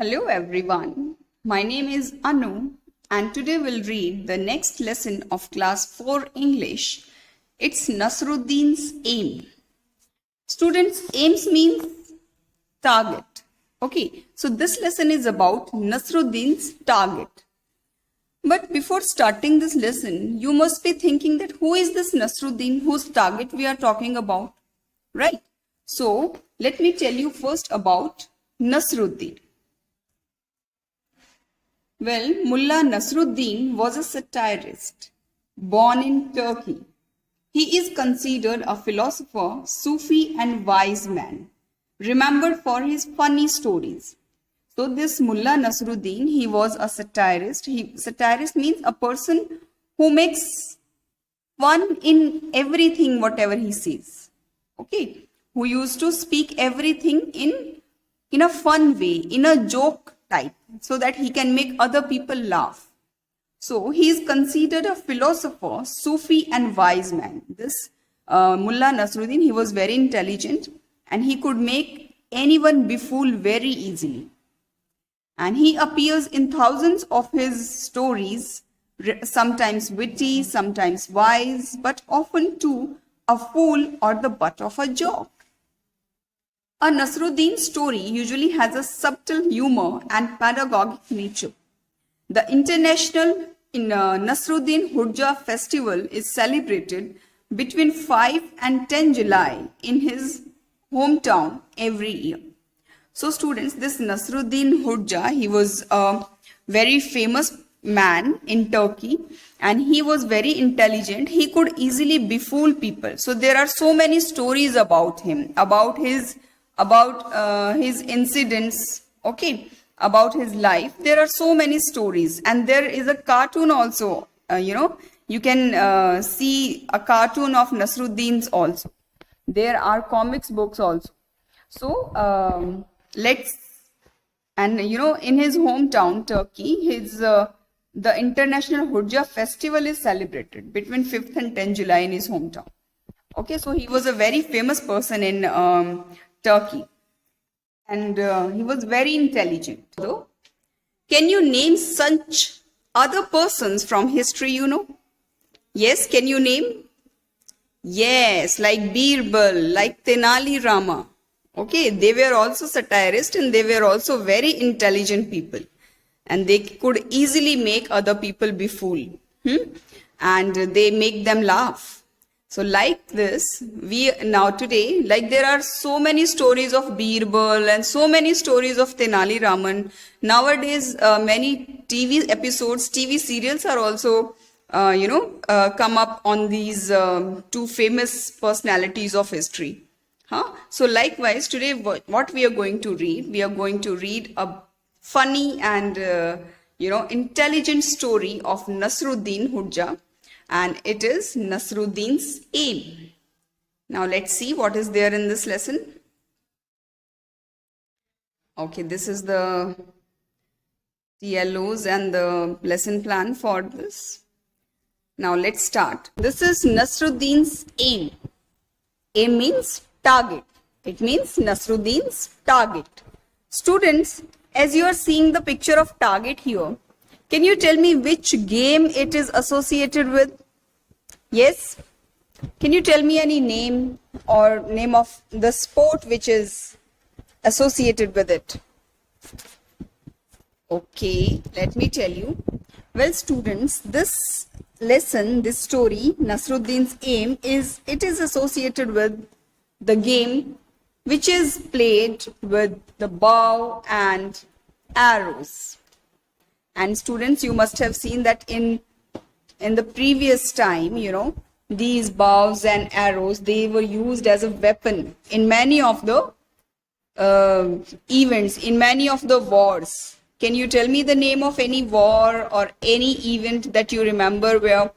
Hello everyone, my name is Anu and today we'll read the next lesson of class 4 English. It's Nasruddin's aim. Students, aims means target. Okay, so this lesson is about Nasruddin's target. But before starting this lesson, you must be thinking that who is this Nasruddin whose target we are talking about, right? So let me tell you first about Nasruddin. Well, Mullah Nasruddin was a satirist born in Turkey. He is considered a philosopher, Sufi and wise man, remembered for his funny stories. So this Mullah Nasruddin, he was a satirist. Satirist means a person who makes fun in everything, whatever he says. Okay, who used to speak everything in a fun way, in a joke type, so that he can make other people laugh. So he is considered a philosopher, Sufi and wise man. This Mullah Nasruddin, he was very intelligent and he could make anyone befool very easily. And he appears in thousands of his stories, sometimes witty, sometimes wise, but often too a fool or the butt of a joke. A Nasruddin story usually has a subtle humor and pedagogic nature. The International Nasruddin Hujja festival is celebrated between 5 and 10 July in his hometown every year. So students, this Nasruddin Hujja, he was a very famous man in Turkey and he was very intelligent. He could easily befool people. So there are so many stories about him, about his incidents, okay, about his life. There are so many stories and there is a cartoon also, you can see a cartoon of Nasruddin's also. There are comics books also. So in his hometown Turkey, the International Hujja festival is celebrated between 5th and 10 July in his hometown. Okay, so he was a very famous person in Turkey and he was very intelligent. So, can you name such other persons from history you know? Yes, can you name? Yes, like Birbal, like Tenali Rama. Okay, they were also satirists and they were also very intelligent people and they could easily make other people befool and they make them laugh. So like this, there are so many stories of Birbal and so many stories of Tenali Raman. Nowadays, many TV episodes, TV serials are also, come up on these two famous personalities of history. So likewise, today what we are going to read, we are going to read a funny and, intelligent story of Nasruddin Hujja. And it is Nasruddin's aim. Now let's see what is there in this lesson. Okay, this is the TLOs and the lesson plan for this. Now let's start. This is Nasruddin's aim. Aim means target. It means Nasruddin's target. Students, as you are seeing the picture of target here, can you tell me which game it is associated with? Yes? Can you tell me any name or name of the sport which is associated with it? Okay, let me tell you. Well, students, this lesson, this story, Nasruddin's aim is associated with the game which is played with the bow and arrows. And students, you must have seen that in the previous time, these bows and arrows, they were used as a weapon in many of the events, in many of the wars. Can you tell me the name of any war or any event that you remember where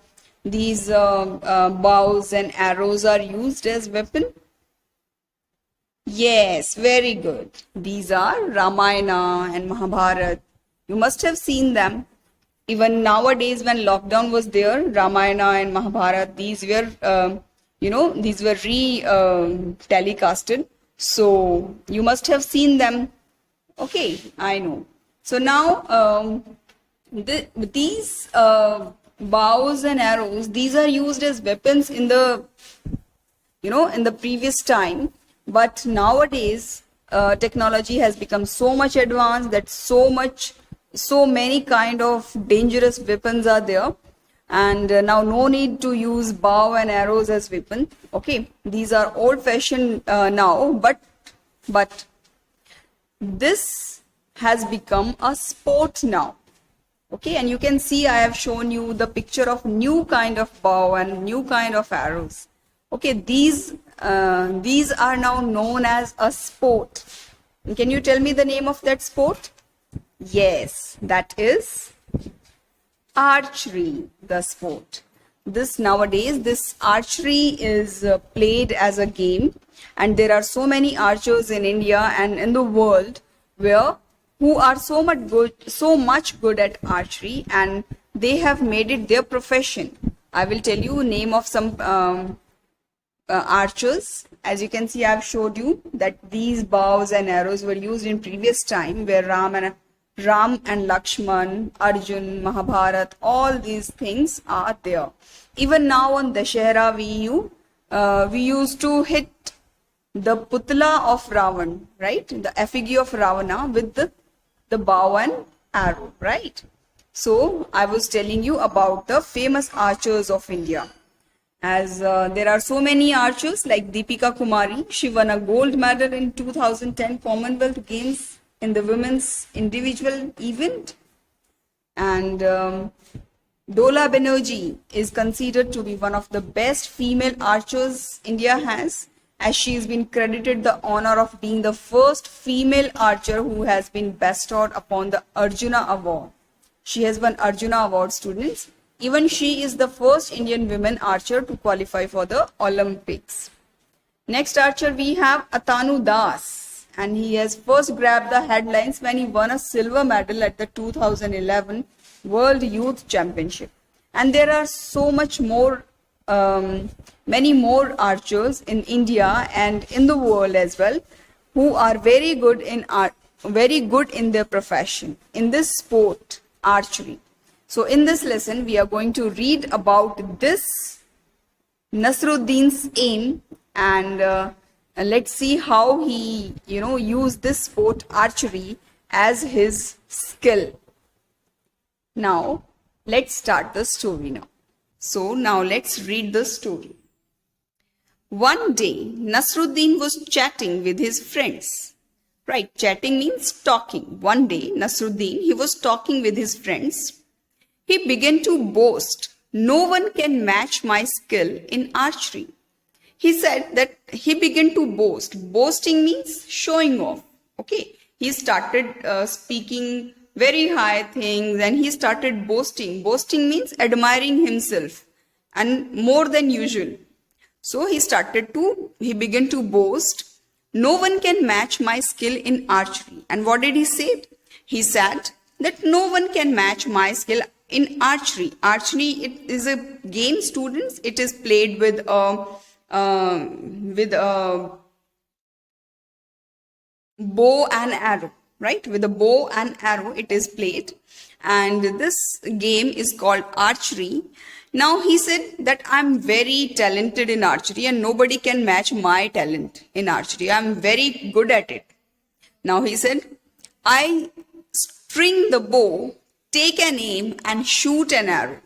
these bows and arrows are used as weapon? Yes, very good. These are Ramayana and Mahabharata. You must have seen them. Even nowadays when lockdown was there, Ramayana and Mahabharata, these were telecasted. So you must have seen them. Okay, I know. So now these bows and arrows, these are used as weapons in the in the previous time, but nowadays technology has become so much advanced that so many kind of dangerous weapons are there, and now no need to use bow and arrows as weapon. Okay, these are old fashioned now, but this has become a sport now. Okay, and you can see I have shown you the picture of new kind of bow and new kind of arrows. Okay, these are now known as a sport. Can you tell me the name of that sport? Yes, that is archery, the sport. This archery is played as a game, and there are so many archers in India and in the world who are so much good at archery, and they have made it their profession. I will tell you name of some archers. As you can see, I have showed you that these bows and arrows were used in previous time, where Ram and Lakshman, Arjun, Mahabharat, all these things are there. Even now on Dashera, we used to hit the putla of Ravan, right? The effigy of Ravana with the bow and arrow, right? So I was telling you about the famous archers of India. As there are so many archers like Deepika Kumari. She won a gold medal in 2010 Commonwealth Games in the women's individual event. And Dola Banerjee is considered to be one of the best female archers India has, as she has been credited the honor of being the first female archer who has been bestowed upon the Arjuna Award. She has won Arjuna Award, students. Even she is the first Indian women archer to qualify for the Olympics. Next archer we have Atanu Das, and he has first grabbed the headlines when he won a silver medal at the 2011 World Youth Championship. And there are so much more, many more archers in India and in the world as well, who are very good in their profession, in this sport, archery. So in this lesson, we are going to read about this Nasruddin's aim, and let's see how he, used this sport, archery, as his skill. Now, let's start the story now. So now let's read the story. One day, Nasruddin was chatting with his friends. Right, chatting means talking. One day, Nasruddin, he was talking with his friends. He began to boast, "No one can match my skill in archery." He said that he began to boast. Boasting means showing off. Okay, he started speaking very high things, and he started boasting. Boasting means admiring himself and more than usual. So he began to boast, "No one can match my skill in archery." And what did he say? He said that no one can match my skill in archery. Archery, it is a game, students. It is played with a bow and arrow, right? With a bow and arrow, it is played, and this game is called archery. Now he said that I'm very talented in archery, and nobody can match my talent in archery. I'm very good at it. Now he said, I string the bow, take an aim, and shoot an arrow.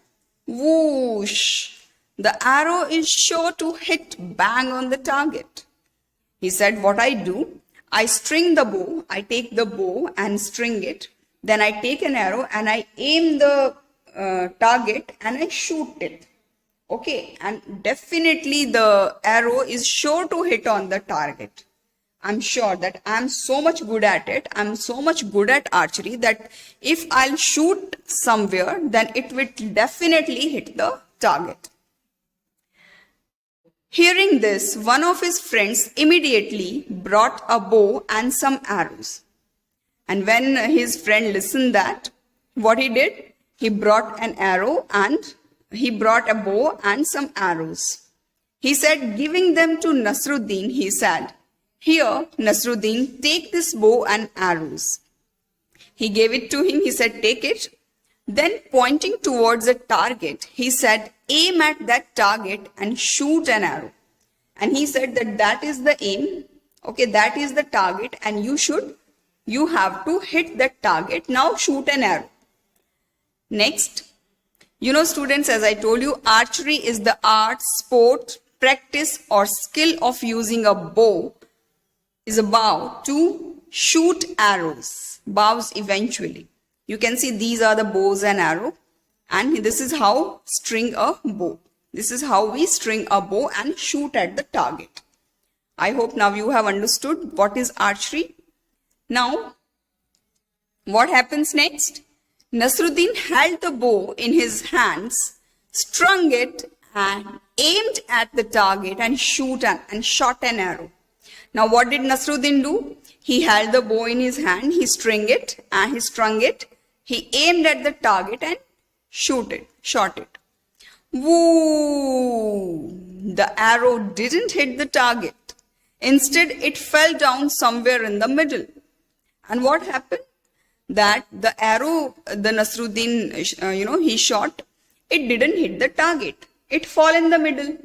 Whoosh! The arrow is sure to hit bang on the target. He said, what I do, I string the bow, I take the bow and string it. Then I take an arrow and I aim the target and I shoot it. Okay, and definitely the arrow is sure to hit on the target. I'm sure that I'm so much good at it. I'm so much good at archery that if I'll shoot somewhere, then it will definitely hit the target. Hearing this, one of his friends immediately brought a bow and some arrows. And when his friend listened that, what he did? He brought an arrow and he brought a bow and some arrows. He said, giving them to Nasruddin, he said, here, Nasruddin, take this bow and arrows. He gave it to him. He said, take it. Then pointing towards a target, he said, aim at that target and shoot an arrow. And he said that is the aim. Okay, that is the target and you have to hit that target. Now shoot an arrow. Next, students, as I told you, archery is the art, sport, practice or skill of using a bow is a bow to shoot arrows, bows eventually. You can see these are the bows and arrow, and this is how string a bow. This is how we string a bow and shoot at the target. I hope now you have understood what is archery. Now, what happens next? Nasruddin held the bow in his hands, strung it and aimed at the target and shot an arrow. Now what did Nasruddin do? He held the bow in his hand, he strung it, he aimed at the target and shot it. Woo! The arrow didn't hit the target. Instead, it fell down somewhere in the middle. And what happened? That the arrow, the Nasruddin, he shot, it didn't hit the target. It fell in the middle.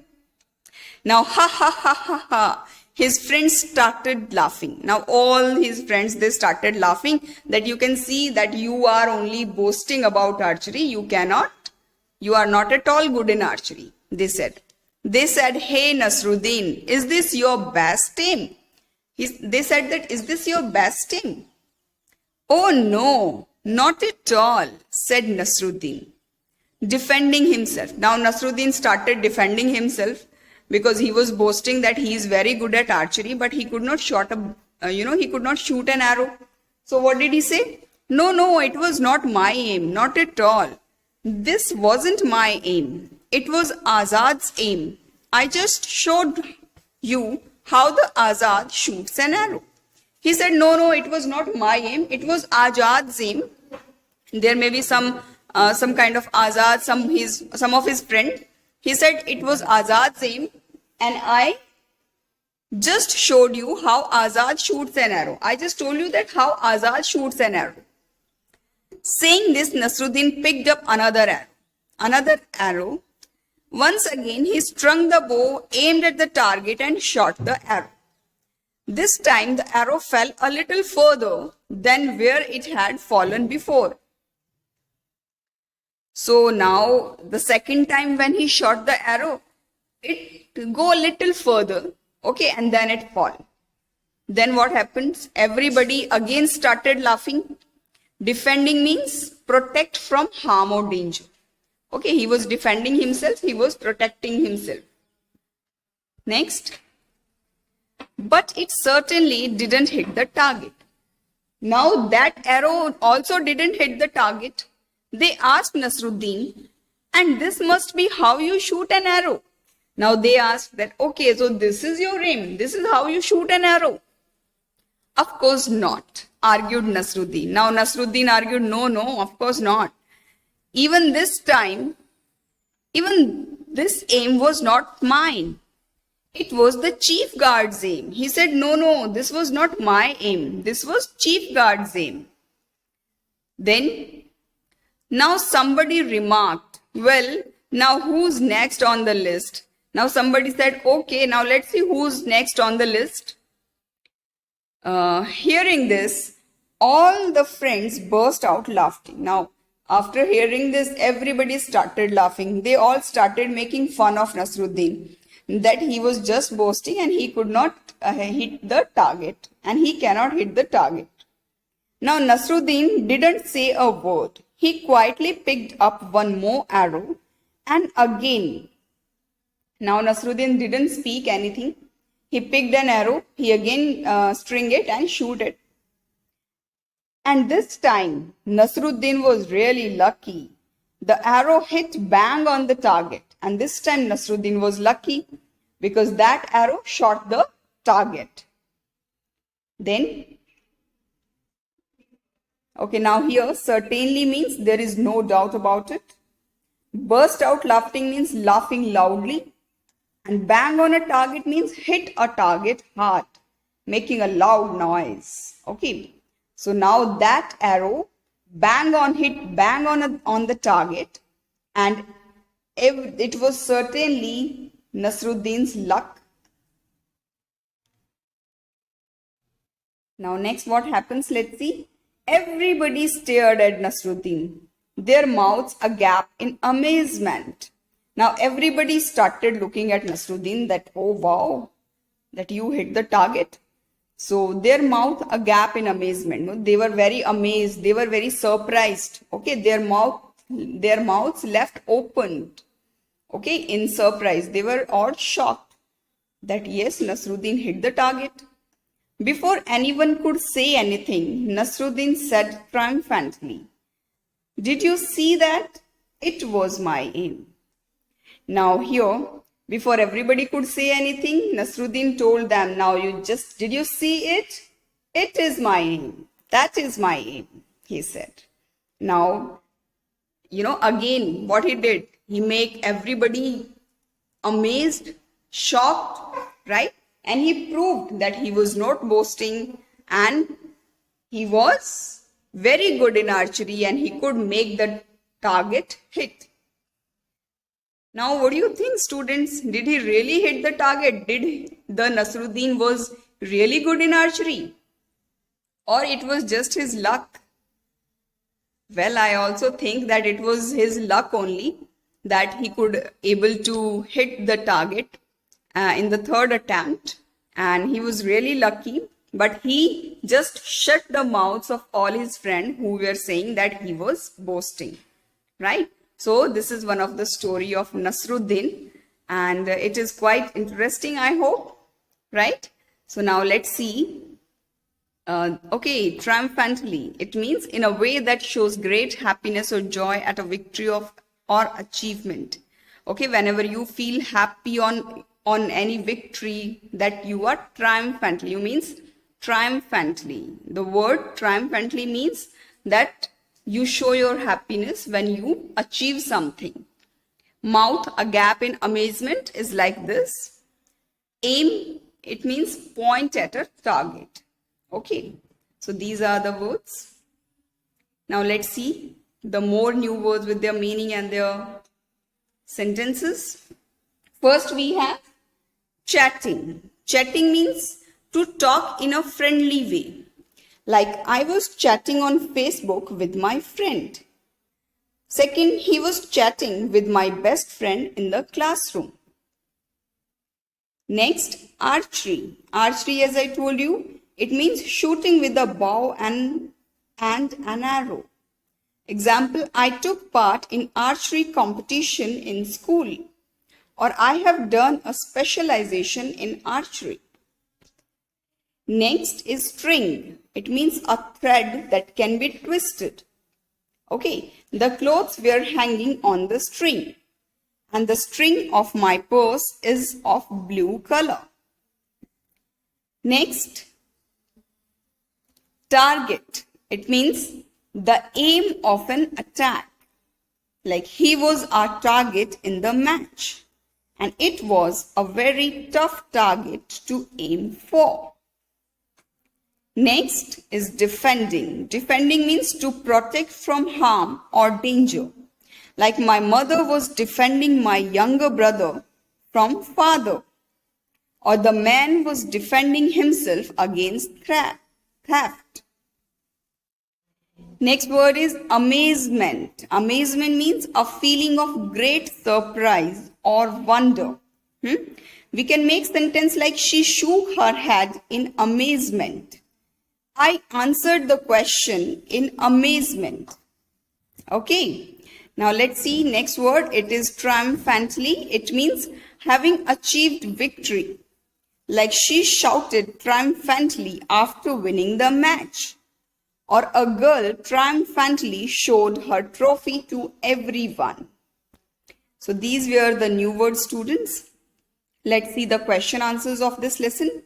Now, ha ha ha ha ha. His friends started laughing. Now, all his friends, they started laughing that you can see that you are only boasting about archery. You are not at all good in archery, they said. They said, hey Nasruddin, is this your best aim? They said that, is this your best aim? Oh no, not at all, said Nasruddin, defending himself. Now Nasruddin started defending himself because he was boasting that he is very good at archery, but he could not shoot an arrow. So what did he say? No, it was not my aim, not at all. This wasn't my aim. It was Azad's aim. I just showed you how the Azad shoots an arrow. He said, no, it was not my aim. It was Azad's aim. There may be some kind of Azad, some of his friend. He said it was Azad's aim, and I just showed you how Azad shoots an arrow. I just told you that how Azad shoots an arrow. Saying this, Nasruddin picked up another arrow. Once again, he strung the bow, aimed at the target and shot the arrow. This time, the arrow fell a little further than where it had fallen before. So now, the second time when he shot the arrow, it go a little further, okay, and then it fall. Then what happens? Everybody again started laughing. Defending means protect from harm or danger. Okay, he was defending himself, he was protecting himself. Next. But it certainly didn't hit the target. Now that arrow also didn't hit the target. They asked Nasruddin, and this must be how you shoot an arrow. Now they asked that, okay, so this is your aim. This is how you shoot an arrow. Of course not, argued Nasruddin. Now Nasruddin argued, no, of course not. Even this time, even this aim was not mine. It was the chief guard's aim. He said, no, this was not my aim. This was chief guard's aim. Then, now somebody remarked, well, now who's next on the list? Now somebody said, okay, now let's see who's next on the list. Hearing this, all the friends burst out laughing. Now, after hearing this, everybody started laughing. They all started making fun of Nasruddin, that he was just boasting and he could not hit the target, and he cannot hit the target. Now Nasruddin didn't say a word. He quietly picked up one more arrow and again. Now Nasruddin didn't speak anything. He picked an arrow, he again string it and shoot it. And this time Nasruddin was really lucky. The arrow hit bang on the target, and this time Nasruddin was lucky because that arrow shot the target. Then, okay, now here certainly means there is no doubt about it. Burst out laughing means laughing loudly. And bang on a target means hit a target hard, making a loud noise. Okay. So now that arrow hit bang on the target, and it was certainly Nasruddin's luck. Now next what happens, let's see. Everybody stared at Nasruddin, their mouths agape in amazement. Now everybody started looking at Nasruddin that, oh wow, that you hit the target. So their mouth agape in amazement. No? They were very amazed. They were very surprised. Okay, their mouths left opened. Okay, in surprise. They were all shocked that yes, Nasruddin hit the target. Before anyone could say anything, Nasruddin said triumphantly, "Did you see that? It was my aim." Now here, before everybody could say anything, Nasruddin told them, now did you see it? It is my aim. That is my aim, he said. Now, again, what he did, he make everybody amazed, shocked, right? And he proved that he was not boasting and he was very good in archery and he could make the target hit. Now, what do you think, students? Did he really hit the target? Did the Nasruddin was really good in archery? Or it was just his luck? Well, I also think that it was his luck only that he could able to hit the target in the third attempt. And he was really lucky. But he just shut the mouths of all his friends who were saying that he was boasting. Right? So this is one of the story of Nasruddin, and it is quite interesting, I hope, right? So now let's see. Okay, triumphantly. It means in a way that shows great happiness or joy at a victory or achievement. Okay, whenever you feel happy on any victory that you are triumphantly, you means triumphantly. The word triumphantly means that you show your happiness when you achieve something. Mouth agape in amazement is like this. Aim, it means point at a target. Okay, so these are the words. Now let's see the more new words with their meaning and their sentences. First we have chatting. Chatting means to talk in a friendly way. Like I was chatting on Facebook with my friend. Second, he was chatting with my best friend in the classroom. Next, archery. Archery, as I told you, it means shooting with a bow and an arrow. Example, I took part in archery competition in school. Or I have done a specialization in archery. Next is string. It means a thread that can be twisted. Okay, the clothes were hanging on the string. And the string of my purse is of blue color. Next, target. It means the aim of an attack. Like he was our target in the match. And it was a very tough target to aim for. Next is defending. Defending means to protect from harm or danger. Like my mother was defending my younger brother from father. Or the man was defending himself against theft. Next word is amazement. Amazement means a feeling of great surprise or wonder. We can make sentence like she shook her head in amazement. I answered the question in amazement. Okay. Now let's see next word. It is triumphantly. It means having achieved victory. Like she shouted triumphantly after winning the match. Or a girl triumphantly showed her trophy to everyone. So these were the new words, students. Let's see the question answers of this lesson.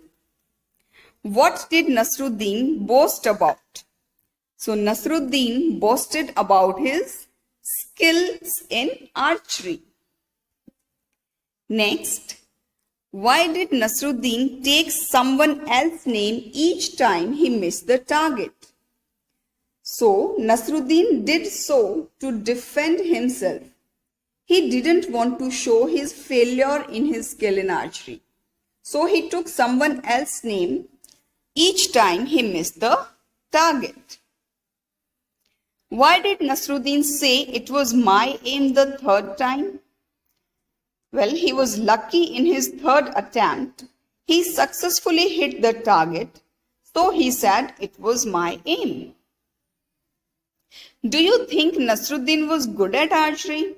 What did Nasruddin boast about? So Nasruddin boasted about his skills in archery. Next, why did Nasruddin take someone else's name each time he missed the target? So Nasruddin did so to defend himself. He didn't want to show his failure in his skill in archery. So he took someone else's name each time he missed the target. Why did Nasruddin say it was my aim the third time? Well, he was lucky in his third attempt. He successfully hit the target, so he said it was my aim. Do you think Nasruddin was good at archery?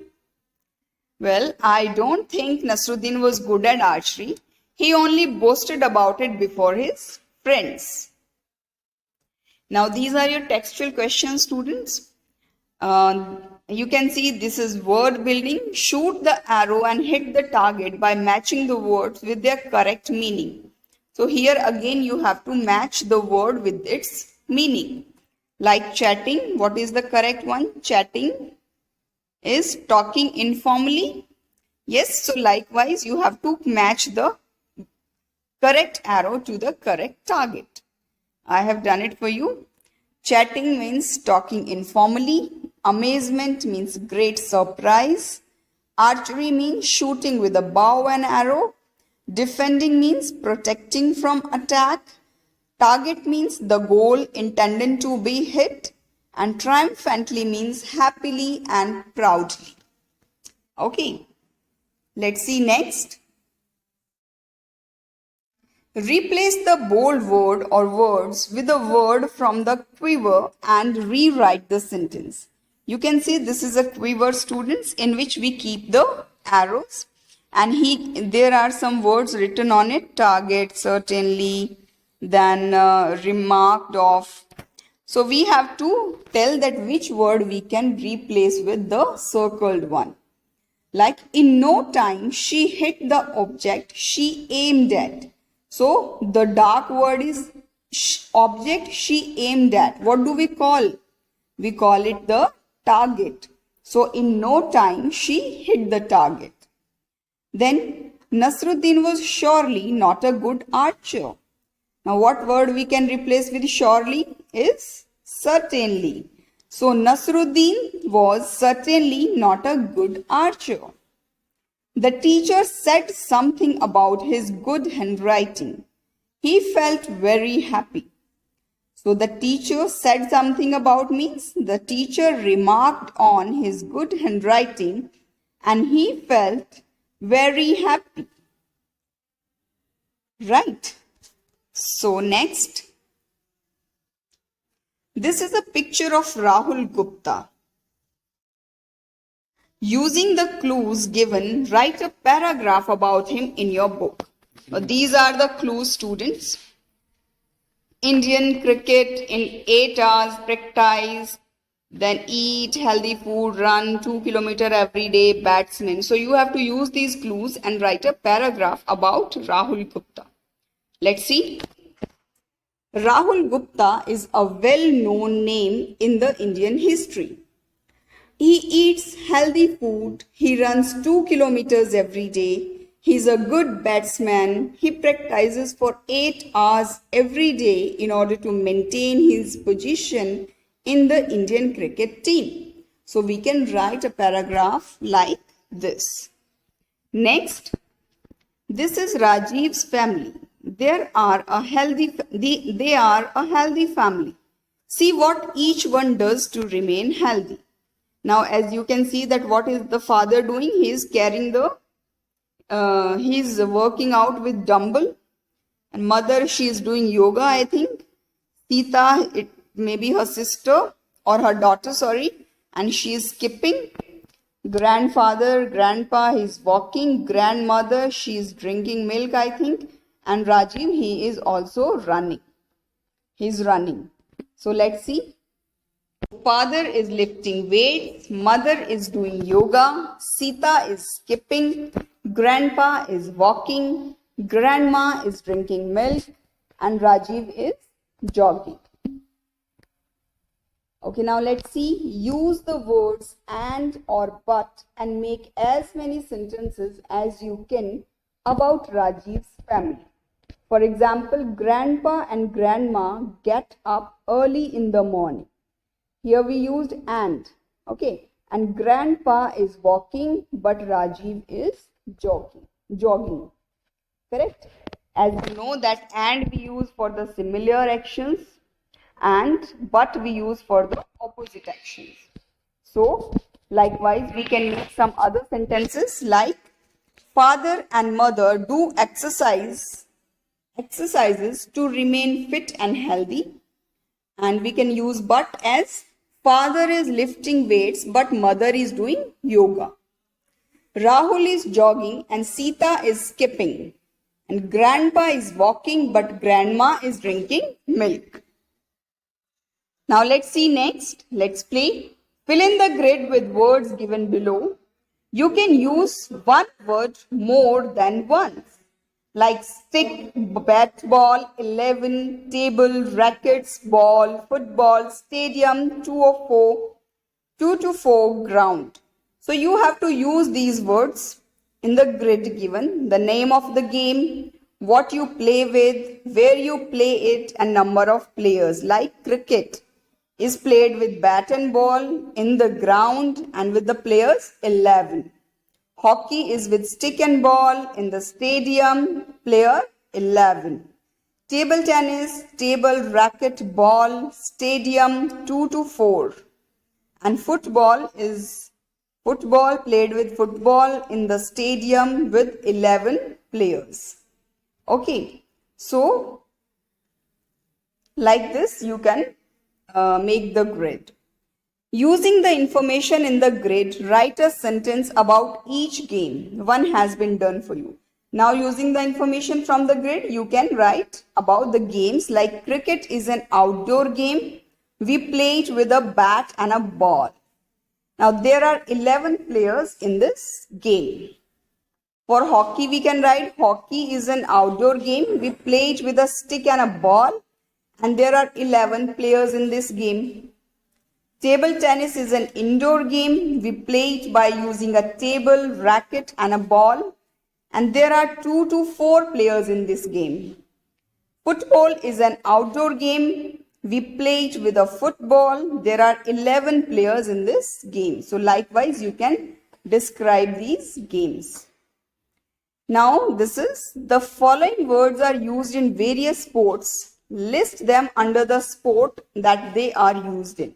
Well, I don't think Nasruddin was good at archery. He only boasted about it before his friends. Now, these are your textual questions, students. You can see this is word building. Shoot the arrow and hit the target by matching the words with their correct meaning. So here again you have to match the word with its meaning. Like chatting, what is the correct one? Chatting is talking informally. Yes, so likewise you have to match the correct arrow to the correct target. I have done it for you. Chatting means talking informally. Amazement means great surprise. Archery means shooting with a bow and arrow. Defending means protecting from attack. Target means the goal intended to be hit. And triumphantly means happily and proudly. Okay, let's see next. Replace the bold word or words with a word from the quiver and rewrite the sentence. You can see this is a quiver, students, in which we keep the arrows, and there are some words written on it. Target, certainly, then remarked of. So we have to tell that which word we can replace with the circled one. Like in no time she hit the object she aimed at. So the dark word is object she aimed at. What do we call? We call it the target. So in no time she hit the target. Then Nasruddin was surely not a good archer. Now what word we can replace with surely is certainly. So Nasruddin was certainly not a good archer. The teacher said something about his good handwriting. He felt very happy. So the teacher said something about means the teacher remarked on his good handwriting and he felt very happy. Right. So next. This is a picture of Rahul Gupta. Using the clues given, write a paragraph about him in your book. These are the clues, students. Indian cricket in 8 hours, practice, then eat healthy food, run 2 kilometers every day, batsman. So you have to use these clues and write a paragraph about Rahul Gupta. Let's see. Rahul Gupta is a well-known name in the Indian history. He eats healthy food. He runs 2 kilometers every day. He's a good batsman. He practices for 8 hours every day in order to maintain his position in the Indian cricket team. So we can write a paragraph like this. Next, this is Rajiv's family. They are a healthy family. See what each one does to remain healthy. Now, as you can see that what is the father doing? He is carrying he's working out with dumbbell. And mother, she is doing yoga, I think. Sita, it may be her sister or her daughter, sorry. And she is skipping. Grandfather, grandpa, he's walking. Grandmother, she is drinking milk, I think. And Rajiv, he is also running. He's running. So let's see. Father is lifting weights, mother is doing yoga, Sita is skipping, grandpa is walking, grandma is drinking milk, and Rajiv is jogging. Okay, now let's see. Use the words and or but and make as many sentences as you can about Rajiv's family. For example, grandpa and grandma get up early in the morning. Here we used and. Okay. And grandpa is walking, but Rajiv is jogging. Correct? As you know that and we use for the similar actions and but we use for the opposite actions. So, likewise, we can make some other sentences like father and mother do exercises to remain fit and healthy. And we can use but as father is lifting weights but mother is doing yoga. Rahul is jogging and Sita is skipping. And grandpa is walking but grandma is drinking milk. Now let's see next. Let's play. Fill in the grid with words given below. You can use one word more than once, like stick, bat ball, 11, table, rackets, ball, football, stadium, 2 to 4, ground. So you have to use these words in the grid given, the name of the game, what you play with, where you play it, and number of players. Like cricket is played with bat and ball in the ground and with the players 11. Hockey is with stick and ball in the stadium, player 11. Table tennis, table, racket, ball, stadium 2 to 4. And football is football played with football in the stadium with 11 players. Okay, so like this you can make the grid. Using the information in the grid, write a sentence about each game. One has been done for you. Now using the information from the grid, you can write about the games like cricket is an outdoor game. We play it with a bat and a ball. Now there are 11 players in this game. For hockey, we can write hockey is an outdoor game. We play it with a stick and a ball. And there are 11 players in this game. Table tennis is an indoor game. We play it by using a table, racket and a ball. And there are 2 to 4 players in this game. Football is an outdoor game. We play it with a football. There are 11 players in this game. So likewise, you can describe these games. Now, the following words are used in various sports. List them under the sport that they are used in.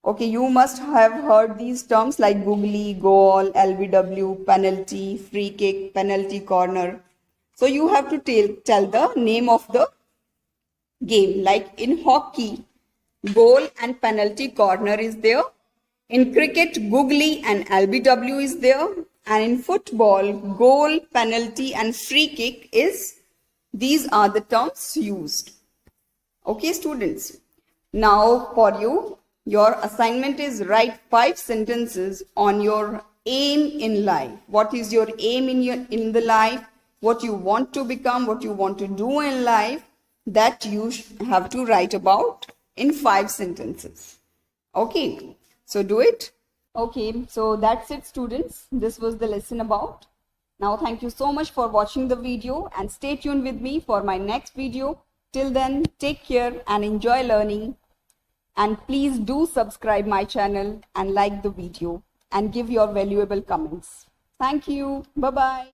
Okay, you must have heard these terms like googly, goal, LBW, penalty, free kick, penalty corner. So you have to tell the name of the game. Like in hockey, goal and penalty corner is there. In cricket, googly and LBW is there. And in football, goal, penalty and free kick these are the terms used. Okay, students. Now for you, your assignment is write 5 sentences on your aim in life. What is your aim in the life? What you want to become, what you want to do in life, that you have to write about in 5 sentences. Okay, so do it. Okay, so that's it, students. This was the lesson about. Now, thank you so much for watching the video and stay tuned with me for my next video. Till then, take care and enjoy learning. And please do subscribe my channel and like the video and give your valuable comments. Thank you. Bye-bye.